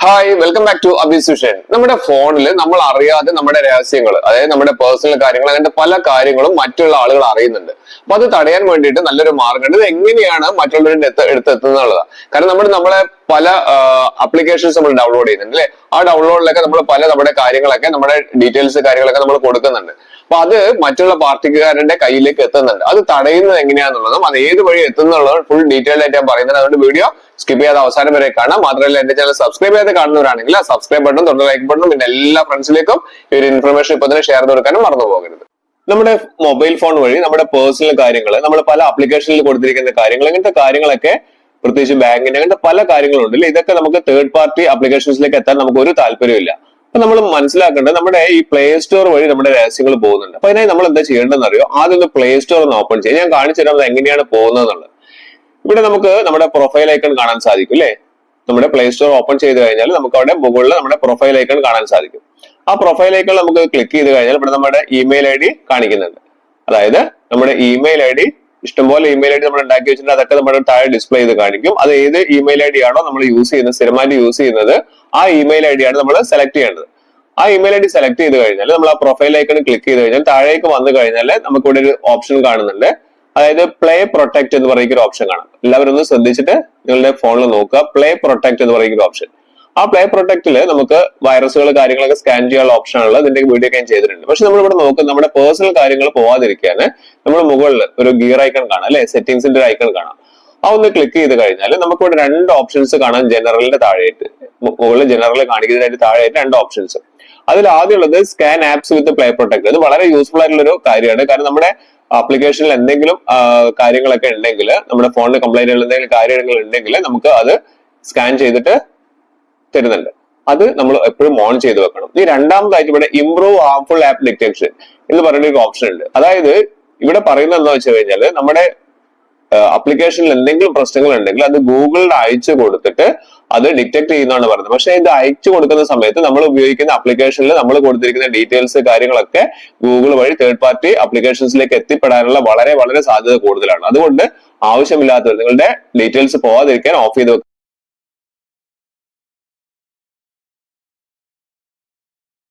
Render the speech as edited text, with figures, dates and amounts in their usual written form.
Hi welcome back to അഭിസുഷൻ. നമ്മുടെ ഫോണിൽ നമ്മൾ അറിയാതെ നമ്മുടെ രഹസ്യങ്ങൾ, അതായത് നമ്മുടെ പേഴ്സണൽ കാര്യങ്ങൾ, അങ്ങനത്തെ പല കാര്യങ്ങളും മറ്റുള്ള ആളുകൾ അറിയുന്നുണ്ട്. അപ്പൊ അത് തടയാൻ വേണ്ടിയിട്ട് നല്ലൊരു മാർഗ്ഗം. ഇത് എങ്ങനെയാണ് മറ്റുള്ളവരുടെ എടുത്തെത്തുന്നുള്ളതാണ്. കാരണം നമ്മളെ പല ആപ്ലിക്കേഷൻസ് നമ്മൾ ഡൗൺലോഡ് ചെയ്യുന്നുണ്ട് അല്ലെ. ആ ഡൗൺലോഡിലൊക്കെ നമ്മൾ പല നമ്മുടെ കാര്യങ്ങളൊക്കെ, നമ്മുടെ ഡീറ്റെയിൽസ് കാര്യങ്ങളൊക്കെ നമ്മൾ കൊടുക്കുന്നുണ്ട്. അപ്പൊ അത് മറ്റുള്ള പാർട്ടിക്കാരുടെ കയ്യിലേക്ക് എത്തുന്നുണ്ട്. അത് തടയുന്നത് എങ്ങനെയാണെന്നുള്ളതും അത് ഏത് വഴി എത്തുന്നുള്ളതും ഫുൾ ഡീറ്റെയിൽ ആയിട്ട് ഞാൻ പറയുന്നത്. അതുകൊണ്ട് വീഡിയോ സ്കിപ്പ് ചെയ്യാതെ അവസാനം വരെ കാണാം. മാത്രമല്ല എന്റെ ചാനൽ സബ്സ്ക്രൈബ് ചെയ്ത് കാണുന്നവരാണെങ്കിൽ ആ സബ്സ്ക്രൈബ് ബട്ടൺ, തൊട്ട് ലൈക്ക് ബട്ടണും, പിന്നെ എല്ലാ ഫ്രണ്ട്സിലേക്കും ഈ ഒരു ഇൻഫർമേഷൻ ഇപ്പൊ തന്നെ ഷെയർ ചെയ്ത് കൊടുക്കാനും മറന്നു പോകരുത്. നമ്മുടെ മൊബൈൽ ഫോൺ വഴി നമ്മുടെ പേഴ്സണൽ കാര്യങ്ങൾ, നമ്മൾ പല ആപ്ലിക്കേഷനിൽ കൊടുത്തിരിക്കുന്ന കാര്യങ്ങൾ, ഇങ്ങനത്തെ കാര്യങ്ങളൊക്കെ, പ്രത്യേകിച്ച് ബാങ്കിന്റെ അങ്ങനത്തെ പല കാര്യങ്ങളുണ്ട് അല്ലെ. ഇതൊക്കെ നമുക്ക് തേർഡ് പാർട്ടി ആപ്ലിക്കേഷൻസിലേക്ക് എത്താൻ നമുക്ക് ഒരു താല്പര്യമില്ല. അപ്പൊ നമ്മൾ മനസ്സിലാക്കേണ്ടത്, നമ്മുടെ ഈ പ്ലേ സ്റ്റോർ വഴി നമ്മുടെ രഹസ്യങ്ങൾ പോകുന്നുണ്ട്. അപ്പൊ അതിനായി നമ്മൾ എന്താ ചെയ്യേണ്ടതെന്ന് അറിയോ? ആദ്യം ഒന്ന് പ്ലേ സ്റ്റോർ ഒന്ന് ഓപ്പൺ ചെയ്യാം. ഞാൻ കാണിച്ചു തരാം എങ്ങനെയാണ് പോകുന്നത്. ഇവിടെ നമുക്ക് നമ്മുടെ പ്രൊഫൈൽ ഐക്കൺ കാണാൻ സാധിക്കും അല്ലെ. നമ്മുടെ പ്ലേ സ്റ്റോർ ഓപ്പൺ ചെയ്ത് കഴിഞ്ഞാൽ നമുക്ക് അവിടെ മുകളിൽ നമ്മുടെ പ്രൊഫൈൽ ഐക്കൺ കാണാൻ സാധിക്കും. ആ പ്രൊഫൈൽ ഐക്കൺ നമുക്ക് ക്ലിക്ക് ചെയ്ത് കഴിഞ്ഞാൽ ഇവിടെ നമ്മുടെ ഇമെയിൽ ഐ ഡി കാണിക്കുന്നുണ്ട്. അതായത് നമ്മുടെ ഇമെയിൽ ഐ ഡി, ഇഷ്ടംപോലെ ഇമെയിൽ ഐ ഡി നമ്മൾ ഉണ്ടാക്കി വെച്ചിട്ടുണ്ട്. അതൊക്കെ നമ്മുടെ താഴെ ഡിസ്പ്ലേ ചെയ്ത് കാണിക്കും. അത് ഏത് ഇമെയിൽ ഐ ഡി ആണോ നമ്മൾ യൂസ് ചെയ്യുന്നത്, സ്ഥിരമായിട്ട് യൂസ് ചെയ്യുന്നത്, ആ ഇമെയിൽ ഐ ഡി ആണ് നമ്മൾ സെലക്ട് ചെയ്യേണ്ടത്. ആ ഇമെയിൽ ഐ ഡി സെലക്ട് ചെയ്ത് കഴിഞ്ഞാൽ നമ്മൾ ആ പ്രൊഫൈൽ ഐക്കൺ ക്ലിക്ക് ചെയ്ത് കഴിഞ്ഞാൽ താഴേക്ക് വന്നു കഴിഞ്ഞാൽ നമുക്ക് ഇവിടെ ഒരു ഓപ്ഷൻ കാണുന്നുണ്ട്. അതായത് പ്ലേ പ്രൊട്ടക്ട് എന്ന് പറയുന്ന ഒരു ഓപ്ഷൻ കാണാം. എല്ലാവരും ഒന്ന് ശ്രദ്ധിച്ചിട്ട് നിങ്ങളുടെ ഫോണിൽ നോക്കുക. പ്ലേ പ്രൊട്ടക്ട് എന്ന് പറയുന്ന ഒരു ഓപ്ഷൻ. ആ പ്ലേ പ്രൊട്ടക്റ്റില് നമുക്ക് വൈറസുകൾ കാര്യങ്ങളൊക്കെ സ്കാൻ ചെയ്യാനുള്ള ഓപ്ഷൻ ആണല്ലോ. ഇതിന്റെ വീഡിയോ ഞാൻ ചെയ്തിട്ടുണ്ട്. പക്ഷെ നമ്മൾ ഇവിടെ നോക്കുന്നത് നമ്മുടെ പേഴ്സണൽ കാര്യങ്ങൾ പോവാതിരിക്കാൻ നമ്മൾ മുകളിൽ ഒരു ഗിയർ ഐക്കൺ കാണാം അല്ലെ, സെറ്റിംഗ്സിന്റെ ഒരു ഐക്കൺ കാണാം. ആ ഒന്ന് ക്ലിക്ക് ചെയ്ത് കഴിഞ്ഞാൽ നമുക്ക് ഇവിടെ രണ്ട് ഓപ്ഷൻസ് കാണാം. ജനറലിന്റെ താഴെയായിട്ട്, മുകളിൽ ജനറൽ കാണിക്കുന്നതിന്റെ താഴെയായിട്ട് രണ്ട് ഓപ്ഷൻസ്. അതിൽ ആദ്യമുള്ളത് സ്കാൻ ആപ്സ് വിത്ത് പ്ലേ പ്രൊട്ടക്ട്. ഇത് വളരെ യൂസ്ഫുൾ ആയിട്ടുള്ള ഒരു കാര്യമാണ്. കാരണം നമ്മുടെ ആപ്ലിക്കേഷനിൽ എന്തെങ്കിലും കാര്യങ്ങളൊക്കെ ഉണ്ടെങ്കിൽ, നമ്മുടെ ഫോണിന് കംപ്ലൈന്റ് എന്തെങ്കിലും കാര്യങ്ങൾ ഉണ്ടെങ്കിൽ നമുക്ക് അത് സ്കാൻ ചെയ്തിട്ട് തരുന്നുണ്ട്. അത് നമ്മൾ എപ്പോഴും ഓൺ ചെയ്ത് വെക്കണം. ഈ രണ്ടാമതായിട്ട് ഇവിടെ ഇംപ്രൂവ് ഹാർംഫുൾ ആപ്പ് ഡിറ്റക്ഷൻ എന്ന് പറയുന്ന ഒരു ഓപ്ഷൻ ഉണ്ട്. അതായത് ഇവിടെ പറയുന്നത് എന്താ വെച്ച് കഴിഞ്ഞാൽ, നമ്മുടെ ആപ്ലിക്കേഷനിൽ എന്തെങ്കിലും പ്രശ്നങ്ങൾ ഉണ്ടെങ്കിൽ അത് ഗൂഗിളിൽ അയച്ചു കൊടുത്തിട്ട് അത് ഡിറ്റക്ട് ചെയ്യുന്നതാണ് പറയുന്നത്. പക്ഷെ ഇത് അയച്ചു കൊടുക്കുന്ന സമയത്ത് നമ്മൾ ഉപയോഗിക്കുന്ന ആപ്ലിക്കേഷനിൽ നമ്മൾ കൊടുത്തിരിക്കുന്ന ഡീറ്റെയിൽസ് കാര്യങ്ങളൊക്കെ ഗൂഗിൾ വഴി തേർഡ് പാർട്ടി ആപ്ലിക്കേഷൻസിലേക്ക് എത്തിപ്പെടാനുള്ള വളരെ വളരെ സാധ്യത കൂടുതലാണ്. അതുകൊണ്ട് ആവശ്യമില്ലാത്തവർ നിങ്ങളുടെ ഡീറ്റെയിൽസ് പോവാതിരിക്കാൻ ഓഫ് ചെയ്ത് വെക്കുക.